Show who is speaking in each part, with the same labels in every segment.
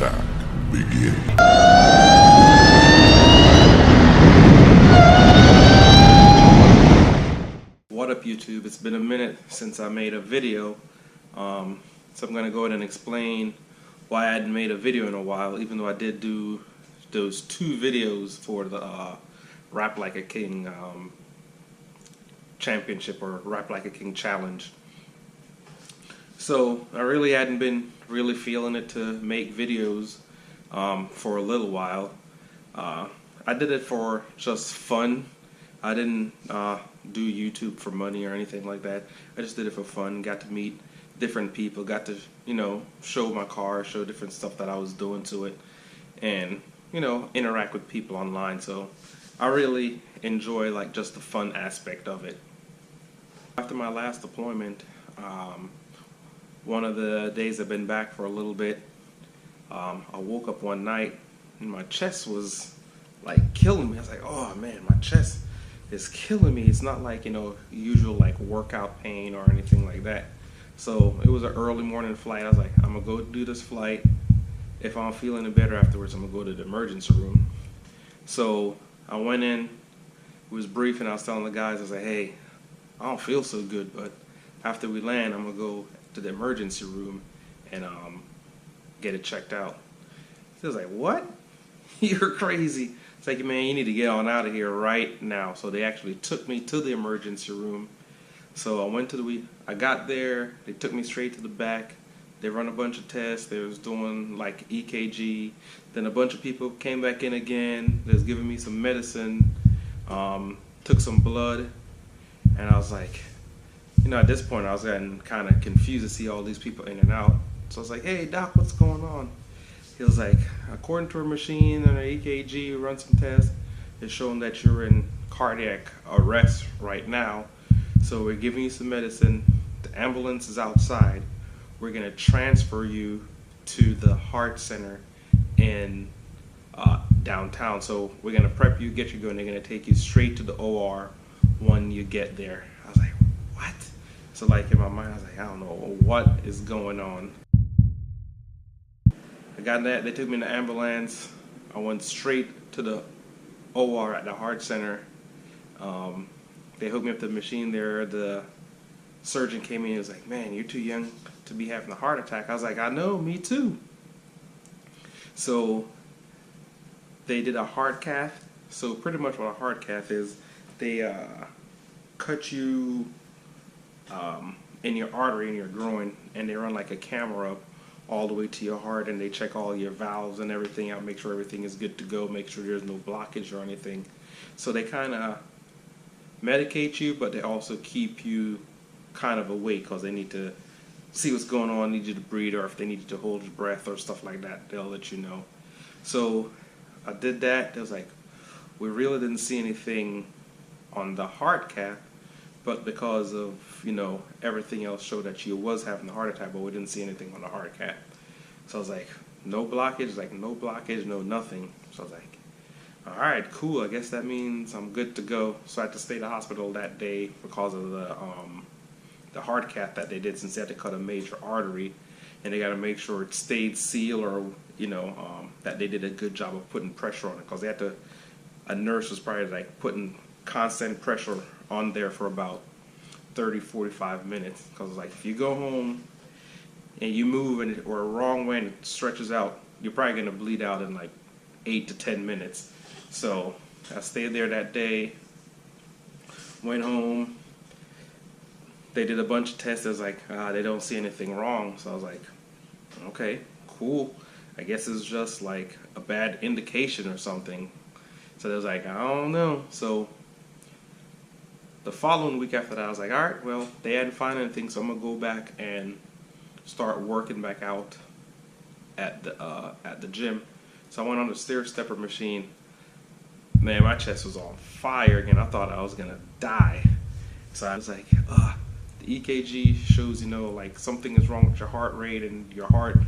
Speaker 1: attack begin.
Speaker 2: What up, YouTube? It's been a minute since I made a video, so I'm going to go ahead and explain why I hadn't made a video in a while, even though I did do those 2 videos for the Rap Like a King Championship or Rap Like a King Challenge. So I really hadn't been really feeling it to make videos for a little while. I did it for just fun. I didn't do YouTube for money or anything like that. I just did it for fun. Got to meet different people. Got to, show my car, show different stuff that I was doing to it, and interact with people online. So I really enjoy like just the fun aspect of it. After my last deployment, one of the days I've been back for a little bit, I woke up one night and my chest was like killing me. I was like, oh man, my chest is killing me. It's not like, usual like workout pain or anything like that. So it was an early morning flight. I was like, I'm gonna go do this flight. If I'm feeling any better afterwards, I'm gonna go to the emergency room. So I went in, it was brief, and I was telling the guys, I was like, hey, I don't feel so good, but after we land, I'm gonna go to the emergency room and get it checked out. He was like, what? You're crazy. It's like, man, you need to get on out of here right now. So they actually took me to the emergency room. So I got there, they took me straight to the back. They run a bunch of tests. They was doing like EKG. Then a bunch of people came back in again. They was giving me some medicine, took some blood, and I was like, at this point I was getting kind of confused to see all these people in and out. So I was like, hey doc, what's going on? He was like, according to our machine and our EKG, we run some tests, it's showing that you're in cardiac arrest right now. So we're giving you some medicine. The ambulance is outside. We're gonna transfer you to the heart center in downtown. So we're gonna prep you, get you going. They're gonna take you straight to the OR when you get there. I was like, what? So like in my mind, I was like, I don't know what is going on. I got that. They took me in the ambulance. I went straight to the OR at the heart center. They hooked me up to the machine there. The surgeon came in and was like, man, you're too young to be having a heart attack. I was like, I know, me too. So they did a heart cath. So pretty much what a heart cath is, they cut you in your artery in your groin, and they run like a camera up all the way to your heart, and they check all your valves and everything out, make sure everything is good to go, make sure there's no blockage or anything. So they kind of medicate you, but they also keep you kind of awake because they need to see what's going on, need you to breathe, or if they need you to hold your breath or stuff like that, they'll let you know. So I did that. It was like, we really didn't see anything on the heart cath, but because of everything else showed that she was having a heart attack, but we didn't see anything on the heart cath. So I was like, no blockage, no blockage, no nothing. So I was like, all right, cool, I guess that means I'm good to go. So I had to stay at the hospital that day because of the heart cath that they did, since they had to cut a major artery, and they got to make sure it stayed sealed, or that they did a good job of putting pressure on it, because they had to. A nurse was probably like putting constant pressure on there for about 30-45 minutes, because like if you go home and you move or a wrong way and it stretches out, you're probably gonna bleed out in like 8 to 10 minutes. So I stayed there that day, went home. They did a bunch of tests. It was like, they don't see anything wrong. So I was like, okay, cool. I guess it's just like a bad indication or something. So they was like, I don't know. So the following week after that, I was like, all right, well, they hadn't found anything, so I'm gonna go back and start working back out at the gym. So I went on the stair stepper machine. Man, my chest was on fire again. I thought I was gonna die. So I was like, the EKG shows, like something is wrong with your heart rate and your heart,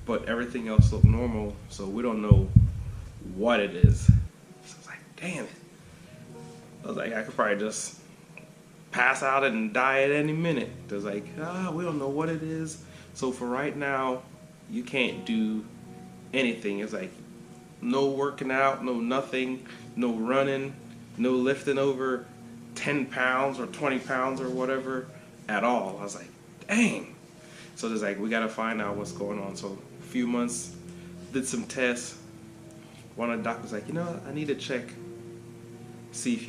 Speaker 2: but everything else looked normal, so we don't know what it is. So I was like, damn it. I was like, I could probably just pass out and die at any minute. It was like, we don't know what it is. So for right now, you can't do anything. It's like no working out, no nothing, no running, no lifting over 10 pounds or 20 pounds or whatever at all. I was like, dang. So there's like, we got to find out what's going on. So a few months, did some tests. One of the doctors was like, I need to check, see if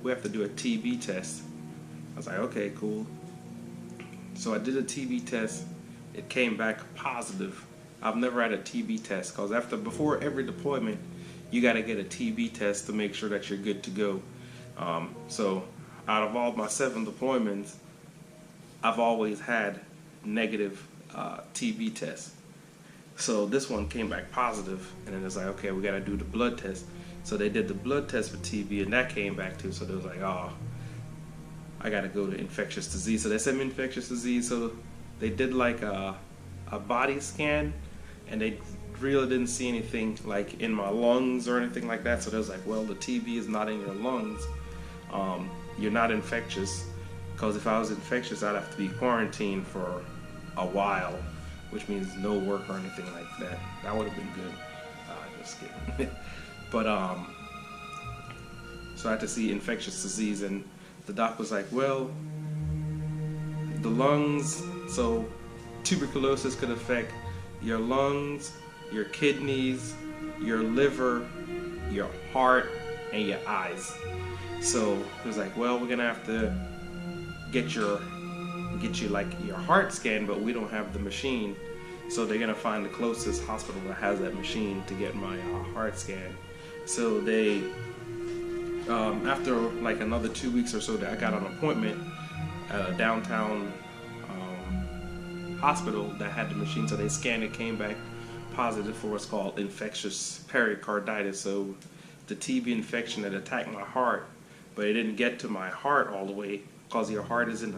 Speaker 2: we have to do a TB test. I was like, okay, cool. So I did a TB test. It came back positive. I've never had a TB test because before every deployment, you got to get a TB test to make sure that you're good to go. So out of all my 7 deployments, I've always had negative TB tests. So this one came back positive, and then it's like, okay, we got to do the blood test. So they did the blood test for TB, and that came back too. So they was like, oh, I got to go to infectious disease. So they sent me infectious disease. So they did like a body scan, and they really didn't see anything like in my lungs or anything like that. So they was like, well, the TB is not in your lungs. You're not infectious, because if I was infectious, I'd have to be quarantined for a while, which means no work or anything like that. That would have been good. Just kidding. But so I had to see infectious disease, and the doc was like, well, the lungs, so tuberculosis could affect your lungs, your kidneys, your liver, your heart, and your eyes. So it was like, well, we're gonna have to get you like your heart scanned, but we don't have the machine. So they're gonna find the closest hospital that has that machine to get my heart scanned. So they, after like another 2 weeks or so, that I got an appointment at a downtown hospital that had the machine. So they scanned it, came back positive for what's called infectious pericarditis. So the TB infection that attacked my heart, but it didn't get to my heart all the way, because your heart is in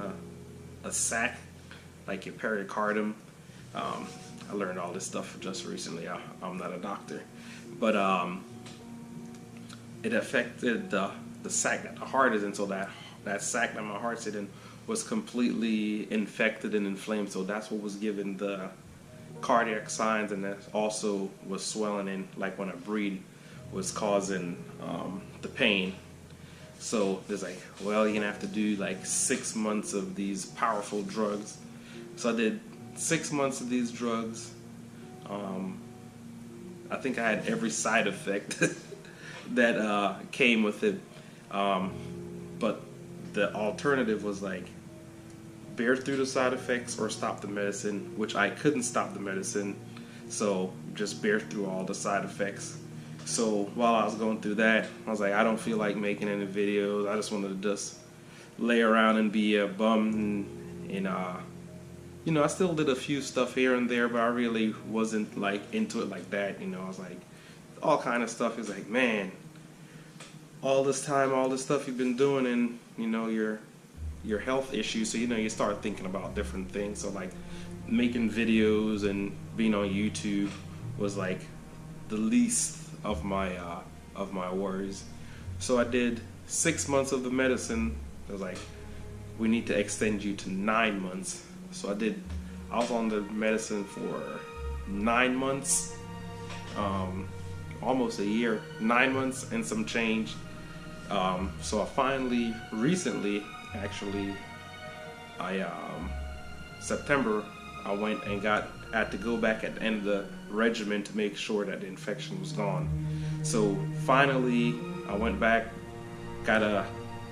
Speaker 2: a sac, like your pericardium. I learned all this stuff just recently. I'm not a doctor, but it affected the sac that the heart is in. So that sac that my heart's in was completely infected and inflamed. So that's what was giving the cardiac signs, and that also was swelling in, like when I breathe, was causing the pain. So there's like, well, you're gonna have to do like 6 months of these powerful drugs. So I did 6 months of these drugs. I think I had every side effect that came with it. But the alternative was like, bear through the side effects or stop the medicine, which I couldn't stop the medicine. So just bear through all the side effects. So while I was going through that, I was like, I don't feel like making any videos. I just wanted to just lay around and be a bum. And I still did a few stuff here and there, but I really wasn't like into it like that. I was like, all kind of stuff is like, man, all this time, all this stuff you've been doing, and your health issues. So you start thinking about different things. So like making videos and being on YouTube was like the least of my worries. So I did 6 months of the medicine. It was like, we need to extend you to 9 months. So I was on the medicine for 9 months, almost a year, 9 months and some change. So I finally, recently, actually, September, I went and had to go back at the end of the regimen to make sure that the infection was gone. So finally, I went back, got a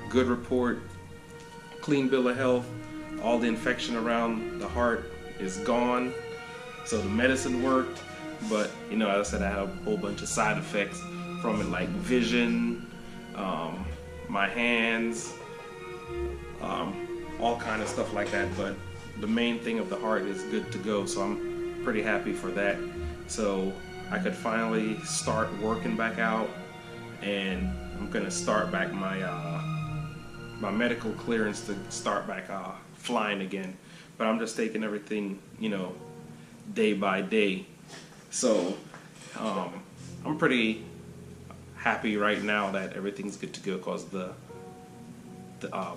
Speaker 2: good report, clean bill of health, all the infection around the heart is gone. So the medicine worked, but as I said, I had a whole bunch of side effects from it, like vision, my hands, all kind of stuff like that. But the main thing of the heart is good to go, so I'm pretty happy for that. So I could finally start working back out, and I'm gonna start back my medical clearance to start back flying again. But I'm just taking everything day by day. So I'm pretty happy right now that everything's good to go, because the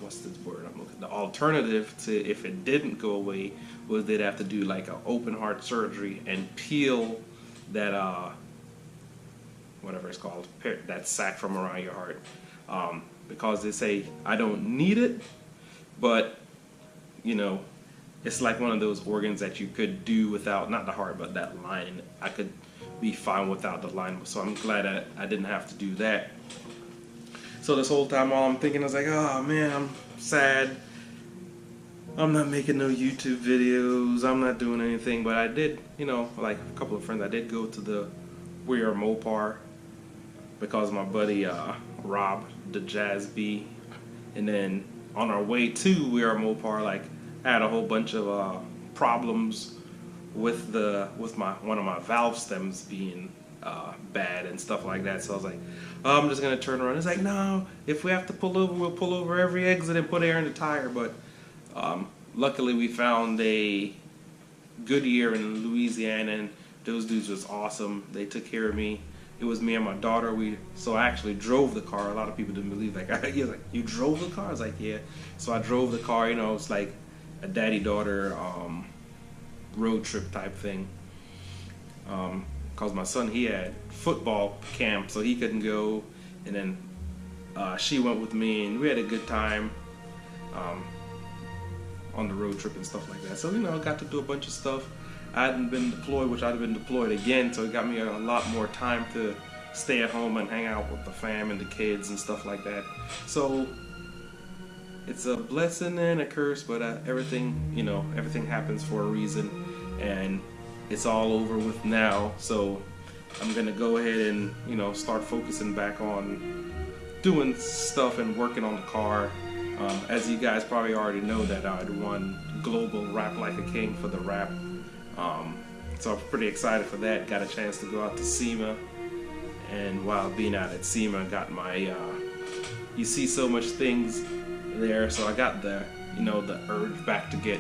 Speaker 2: what's the word I'm looking? The alternative to, if it didn't go away, was they'd have to do like an open heart surgery and peel that whatever it's called, that sac from around your heart, because they say I don't need it, but you know, it's like one of those organs that you could do without, not the heart, but that line. I could be fine without the line, so I'm glad that I didn't have to do that. So this whole time, all I'm thinking is like, oh man, I'm sad. I'm not making no YouTube videos. I'm not doing anything. But I did, you know, like a couple of friends, I did go to the We Are Mopar because my buddy Rob, the Jazz Bee, and then on our way to We Are Mopar, like I had a whole bunch of problems with one of my valve stems being bad and stuff like that. So I was like, oh, I'm just gonna turn around. It's like, no, if we have to pull over, we'll pull over every exit and put air in the tire. But luckily we found a Goodyear in Louisiana, and those dudes was awesome. They took care of me. It was me and my daughter. So I actually drove the car. A lot of people didn't believe that. He was like, you drove the car? I was like, yeah. So I drove the car. You know, it's like a daddy-daughter road trip type thing. Cause my son, he had football camp, so he couldn't go, and then she went with me, and we had a good time on the road trip and stuff like that. So you know, I got to do a bunch of stuff. I hadn't been deployed, which I'd have been deployed again, so it got me a lot more time to stay at home and hang out with the fam and the kids and stuff like that. So it's a blessing and a curse, but everything, you know, everything happens for a reason, and it's all over with now. So I'm gonna go ahead and, you know, start focusing back on doing stuff and working on the car. As you guys probably already know, that I'd won Global Rap Like a King for the rap. So I'm pretty excited for that. Got a chance to go out to SEMA, and while being out at SEMA, got my you see so much things there, so I got the, you know, the urge back to get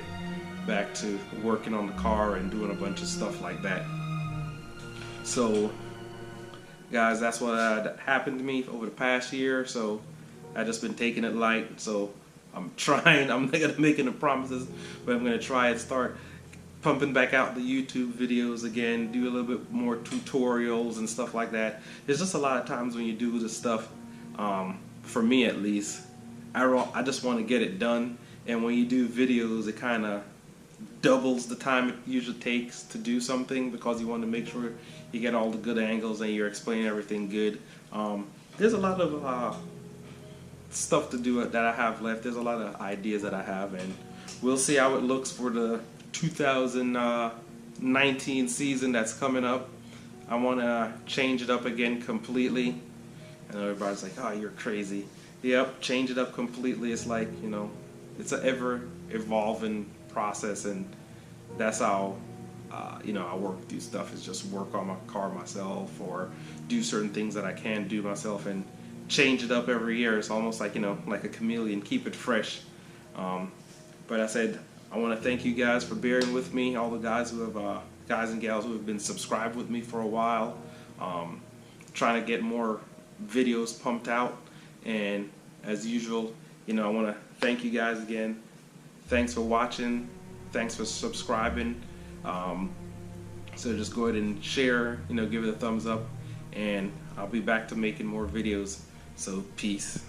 Speaker 2: back to working on the car and doing a bunch of stuff like that. So guys, that's what happened to me over the past year. So I just been taking it light. So I'm trying, I'm not gonna make any promises, but I'm gonna try and start pumping back out the YouTube videos again, do a little bit more tutorials and stuff like that. There's just a lot of times when you do this stuff, for me at least, I just want to get it done, and when you do videos, it kind of doubles the time it usually takes to do something, because you want to make sure you get all the good angles and you're explaining everything good. There's a lot of stuff to do that I have left. There's a lot of ideas that I have, and we'll see how it looks for the 2019 season that's coming up. I want to change it up again completely. And everybody's like, oh, you're crazy. Yep, change it up completely. It's like, you know, it's an ever evolving process, and that's how you know, I work through stuff, is just work on my car myself, or do certain things that I can do myself and change it up every year. It's almost like, you know, like a chameleon, keep it fresh. But I said, I want to thank you guys for bearing with me, all the guys who have guys and gals who have been subscribed with me for a while, trying to get more videos pumped out. And as usual, you know, I want to thank you guys again. Thanks for watching. Thanks for subscribing. So just go ahead and share, you know, give it a thumbs up, and I'll be back to making more videos. So peace.